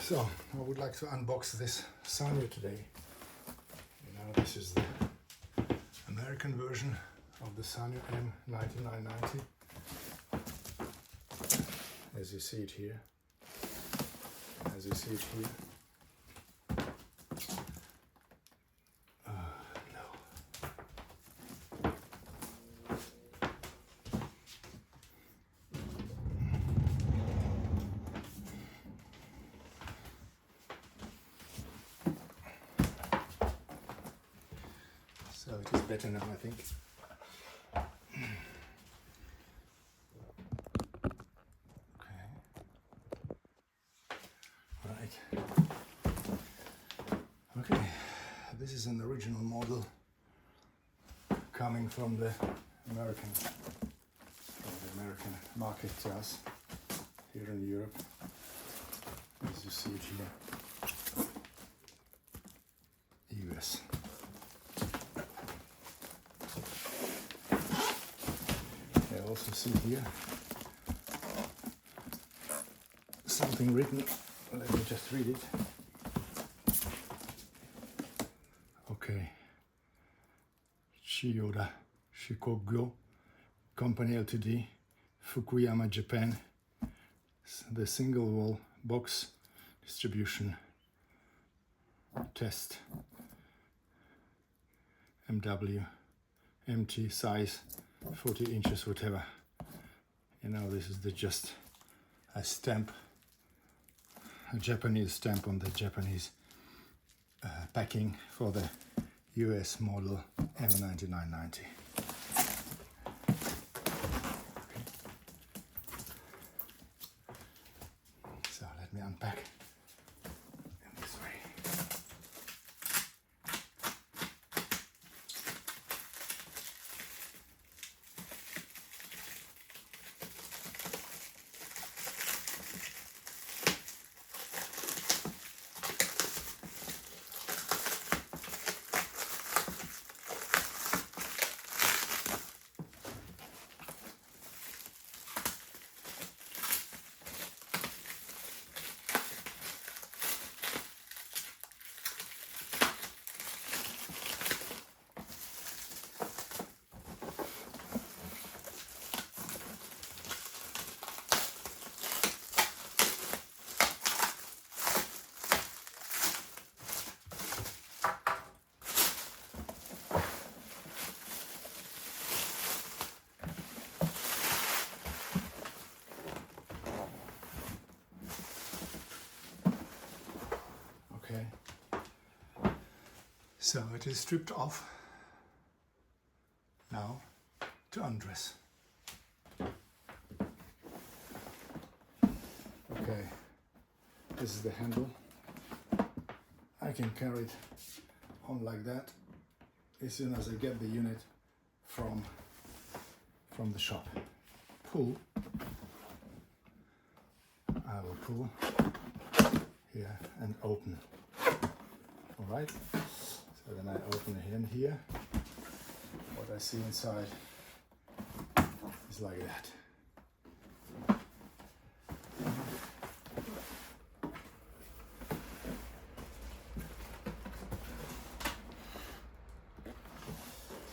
So I would like to unbox this SANYO today. You know, this is the American version of the SANYO M 9990. As you see it here. As you see it here. So it is better now, I think. Okay. Right. Okay. This is an original model coming from the American market to us here in Europe. As you see it here. US. I also see here something written. Let me just read it. Okay. Chiyoda Shikogo Company Ltd. Fukuyama, Japan. The single wall box distribution test. MW MT size 40 inches, whatever. You know, this is just a stamp, a Japanese stamp on the Japanese packing for the US model M9990. Okay. So let me unpack in this way. Okay, so it is stripped off now to undress. Okay, this is the handle. I can carry it on like that as soon as I get the unit from the shop. Pull. I will pull here and open. All right, so then I open it in here. What I see inside is like that.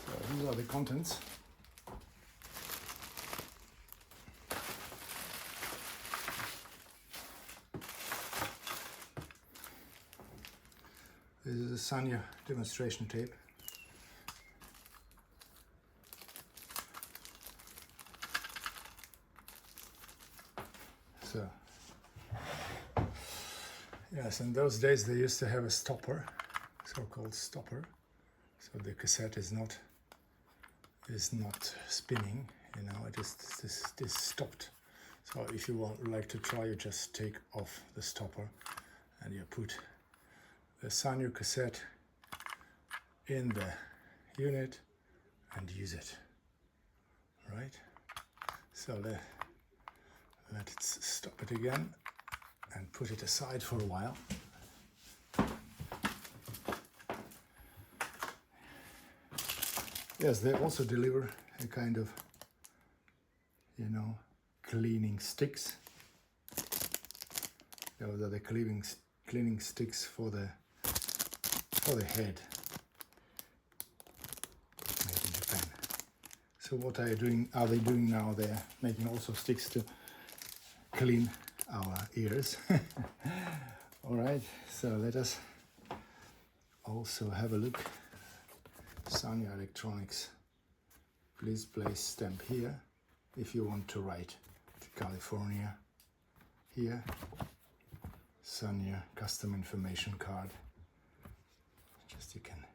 So these are the contents. This is a SANYO demonstration tape. So, yes, in those days they used to have a stopper, so-called stopper. So the cassette is not spinning, you know, it is stopped. So if you would like to try, you just take off the stopper and you put the SANYO cassette in the unit and use it. Right? So let's stop it again and put it aside for a while. Yes, they also deliver a kind of, you know, cleaning sticks. Those are the cleaning sticks for the head, made in Japan. So what are they doing now? They're making also sticks to clean our ears. All right, so let us also have a look. SANYO Electronics. Please place stamp here if you want to write to California. Here, SANYO custom information card. Just you can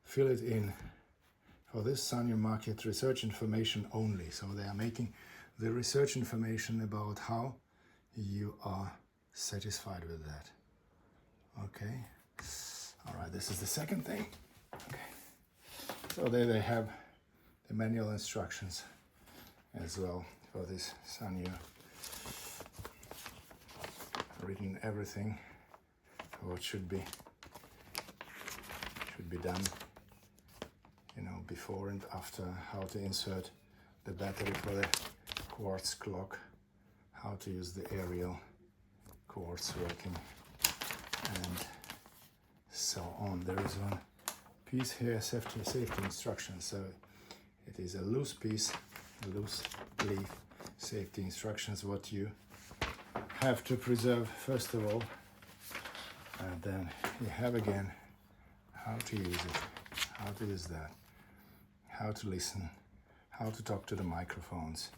fill it in. For this SANYO market research information only. So they are making the research information about how you are satisfied with that. Okay. All right, this is the second thing. Okay. So there they have the manual instructions as well for this SANYO. Written everything what should be done, you know, before and after, how to insert the battery for the quartz clock, how to use the aerial quartz working, and so on. There is one piece here, safety instructions. So it is a loose piece, a loose leaf, safety instructions, what you have to preserve first of all, and then you have again how to use it, how to use that, how to listen, how to talk to the microphones,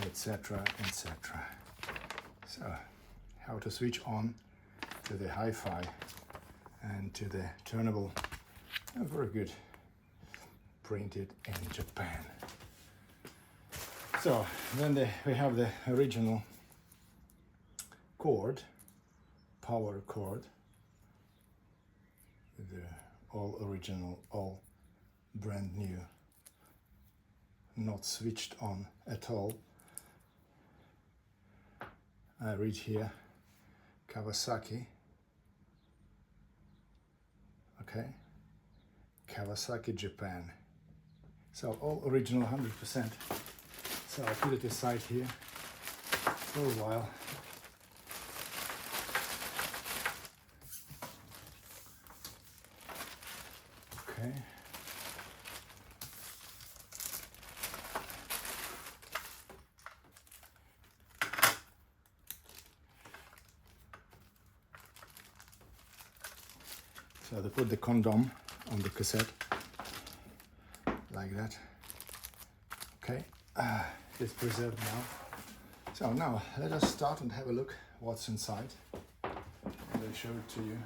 etc., etc. So how to switch on to the hi-fi and to the turnable, very good, printed in Japan. So then we have the original cord, power cord, the all original, all brand new, not switched on at all. I read here Kawasaki, okay, Kawasaki, Japan. So all original, 100%. So I put it aside here for a while. Okay. So they put the condom on the cassette, like that. Okay, it's preserved now. So now let us start and have a look what's inside. And I'll show it to you.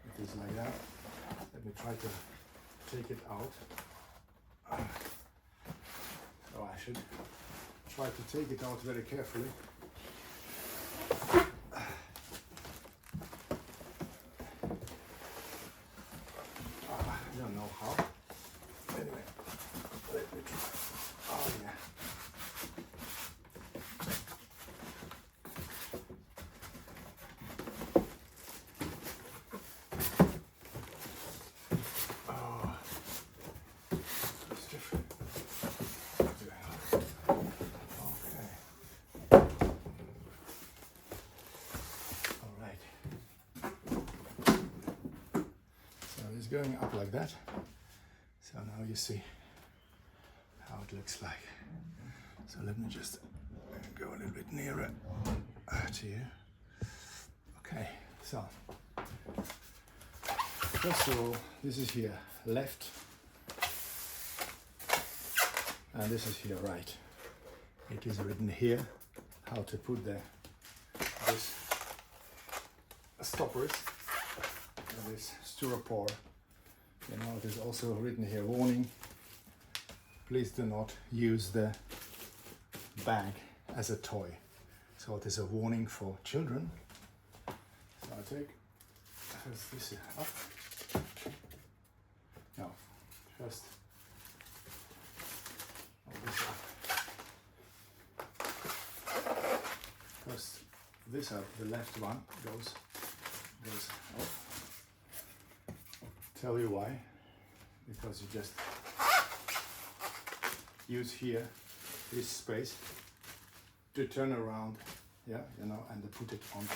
It is like that. Let me try to take it out. So I should try to take it out very carefully. I don't know how. Anyway, let me try. Oh yeah. Going up like that. So now you see how it looks like. So let me just go a little bit nearer to you. Okay, so first of all, this is here left, and this is here right. It is written here how to put this stoppers and this styropor. You know, it is also written here, warning, please do not use the bag as a toy. So it is a warning for children. So I take first this up. No, first this up. First this up, the left one goes up. Tell you why, because you just use here this space to turn around, yeah, you know, and to put it on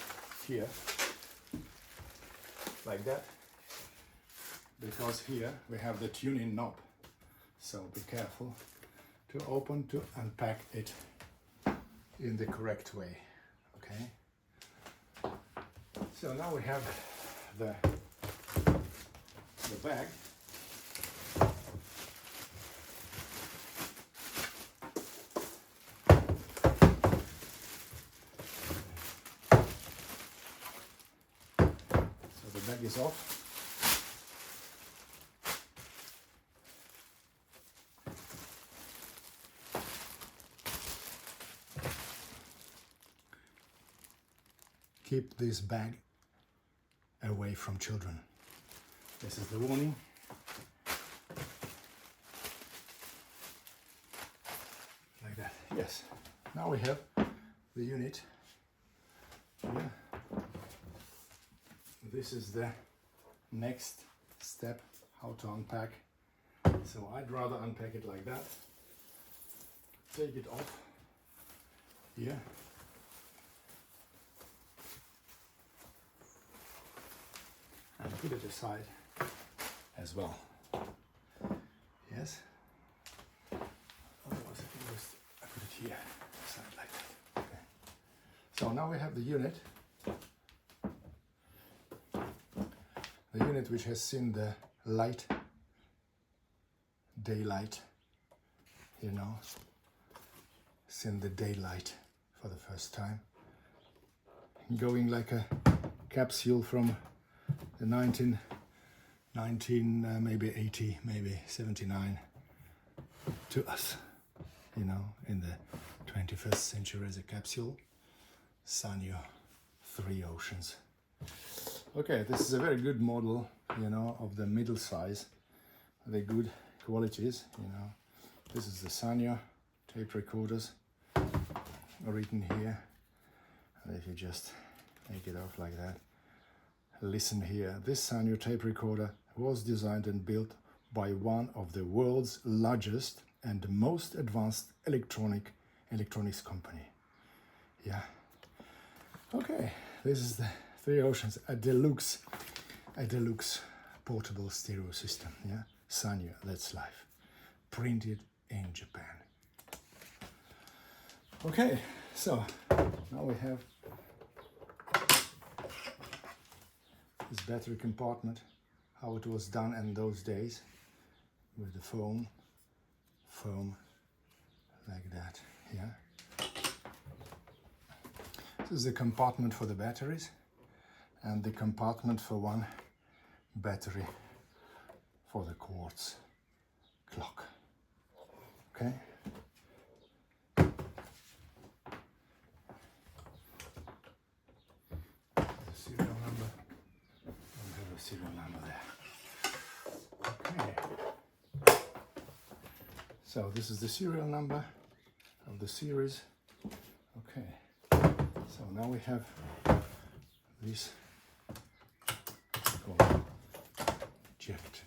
here. like that, because here we have the tuning knob, so be careful to open, to unpack it in the correct way. Okay, so now we have the bag. So the bag is off. Keep this bag away from children. This is the warning. Like that. Yes. Now we have the unit here. This is the next step, how to unpack. So I'd rather unpack it like that. Take it off here. And put it aside as well. Yes. Otherwise I put it here, aside like that. Okay. So now we have the unit. The unit which has seen the light, daylight, you know, seen the daylight for the first time. Going like a capsule from the 19, maybe 80, maybe 79 to us, you know, in the 21st century as a capsule. SANYO 3 oceans. Okay, this is a very good model, you know, of the middle size. The good qualities, you know. This is the SANYO tape recorders written here. And if you just take it off like that, listen here. This SANYO tape recorder was designed and built by one of the world's largest and most advanced electronics company. Yeah. Okay, this is the 3 oceans, a deluxe portable stereo system. Yeah, SANYO, that's life. Printed in Japan. Okay, so now we have this battery compartment, how it was done in those days with the foam like that. Yeah, this is the compartment for the batteries and the compartment for one battery for the quartz clock. Okay. The serial number. Don't have a serial number there. Okay. So this is the serial number of the series. Okay. So now we have this called eject.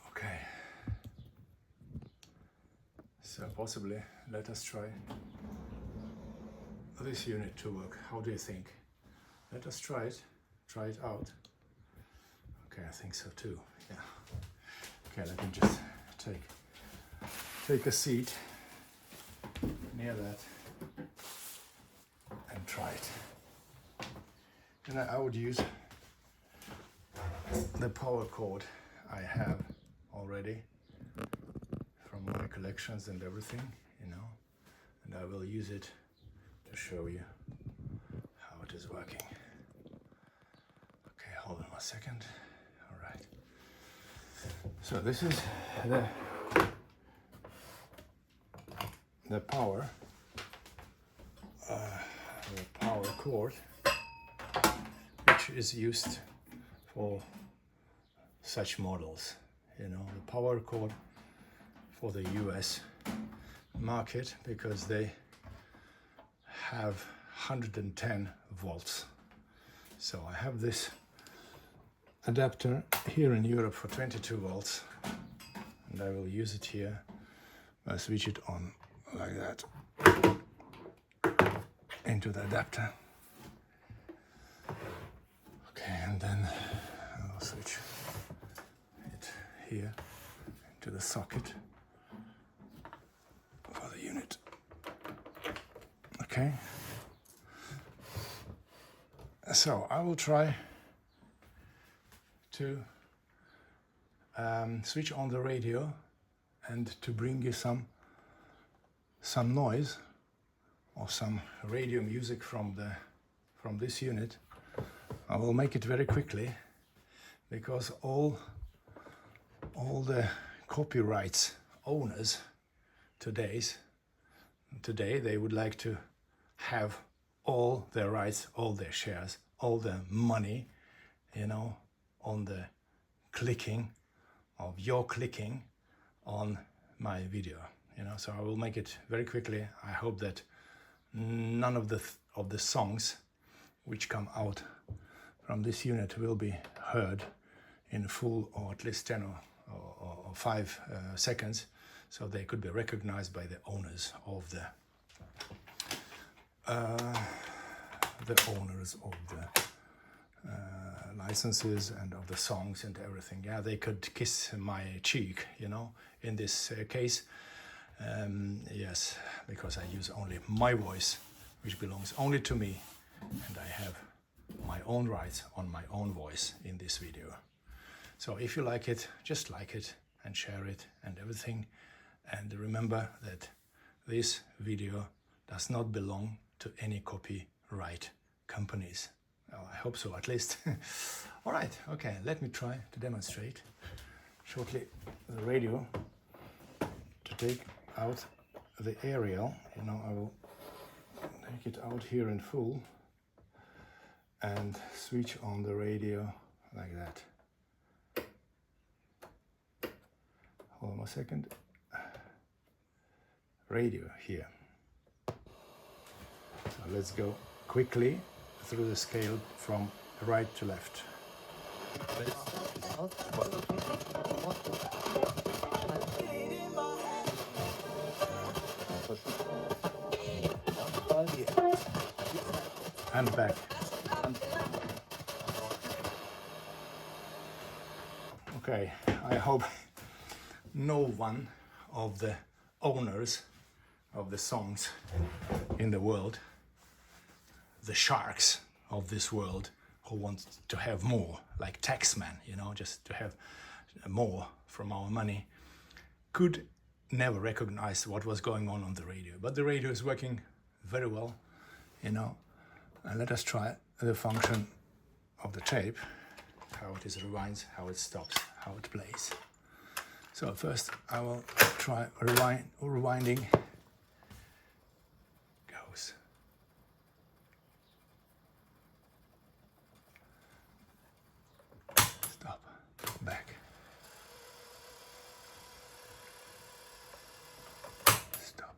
Okay. So possibly let us try this unit to work. How do you think? Let us try it out. Okay, I think so too. Yeah. Okay, let me just take a seat near that and try it. And I would use the power cord I have already from my collections and everything, you know, and I will use it to show you how it is working. Okay, hold on a second. All right. So this is the power cord, which is used for such models, you know, the power cord for the US market, because they have 110 volts. So I have this adapter here in Europe for 22 volts, and I will use it here. I switch it on like that into the adapter. Okay, and then I'll switch it here into the socket for the unit. Okay. So I will try to switch on the radio and to bring you some noise or some radio music from this unit. I will make it very quickly because all the copyrights owners today they would like to have all their rights, all their shares, all the money, you know, on the clicking of your clicking on my video, you know. So I will make it very quickly. I hope that none of the songs which come out from this unit will be heard in full, or at least 10 or 5 seconds, so they could be recognized by the owners of the licenses and of the songs and everything. Yeah, they could kiss my cheek, you know, in this case. Yes, because I use only my voice, which belongs only to me, and I have my own rights on my own voice in this video. So if you like it, just like it and share it and everything. And remember that this video does not belong to any copyright companies. Well, I hope so, at least. All right, okay, let me try to demonstrate shortly the radio to take out the aerial. You know, I will take it out here in full and switch on the radio like that. Hold on a second. Radio here. So let's go quickly through the scale from right to left. And back. Okay, I hope no one of the owners of the songs in the world, the sharks of this world who want to have more, like taxman, you know, just to have more from our money, could never recognize what was going on the radio. But the radio is working very well, you know. And let us try the function of the tape, how it rewinds, how it stops, how it plays. So first I will try rewinding. Goes. Stop. Back. Stop.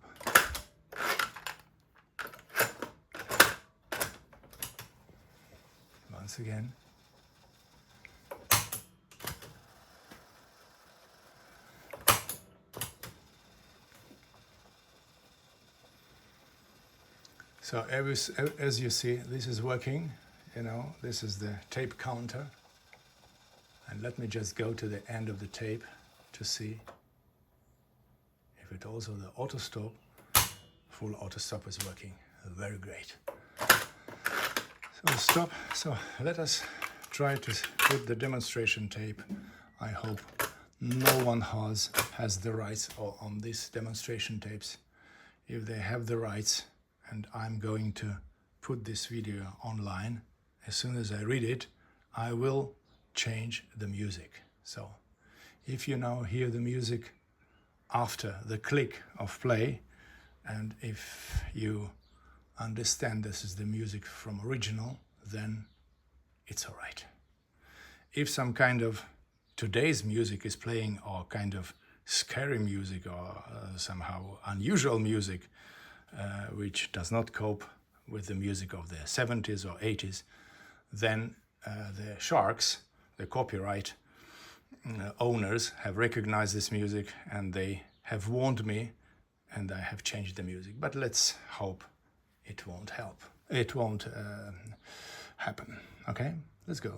Once again. So as you see, this is working, you know, this is the tape counter. And let me just go to the end of the tape to see if it also, the auto stop, full auto stop is working. Very great. So stop. So let us try to put the demonstration tape. I hope no one has the rights on these demonstration tapes. If they have the rights, and I'm going to put this video online, as soon as I read it, I will change the music. So if you now hear the music after the click of play, and if you understand this is the music from original, then it's all right. If some kind of today's music is playing, or kind of scary music, or somehow unusual music, which does not cope with the music of the 70s or 80s, then the sharks, the copyright owners, have recognized this music and they have warned me, and I have changed the music. But let's hope it won't help. It won't happen. Okay, let's go.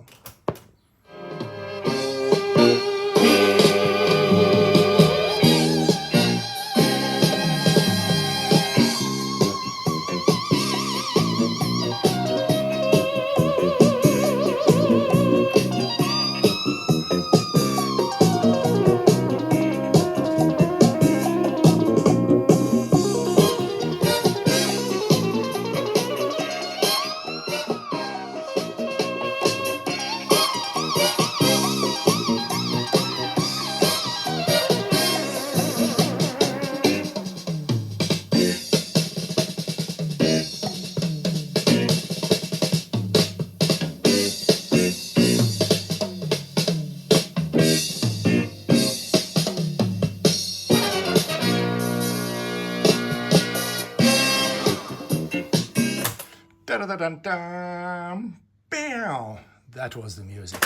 Da-da-da-dun-dun. Bam! That was the music.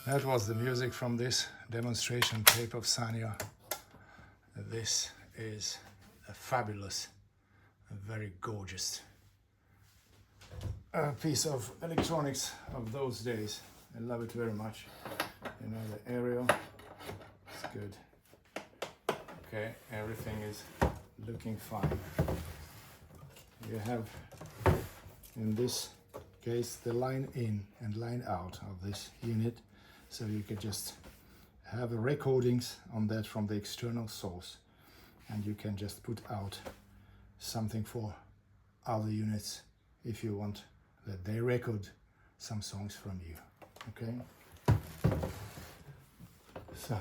That was the music from this demonstration tape of SANYO. This is a fabulous, a very gorgeous piece of electronics of those days. I love it very much. You know, the aerial is good. Okay, everything is looking fine. You have in this case the line in and line out of this unit, so you can just have recordings on that from the external source, and you can just put out something for other units if you want that they record some songs from you. Okay, so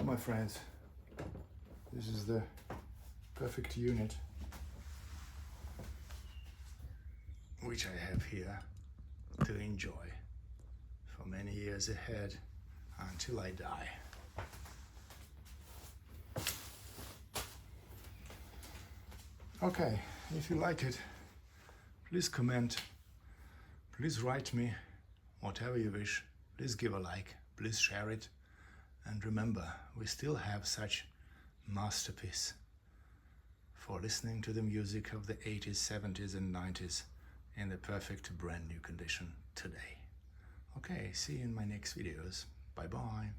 my friends, this is the perfect unit which I have here to enjoy for many years ahead until I die. Okay, if you like it, please comment, please write me, whatever you wish, please give a like, please share it, and remember, we still have such masterpiece for listening to the music of the 80s, 70s and 90s in the perfect brand new condition today. Okay, see you in my next videos. Bye bye.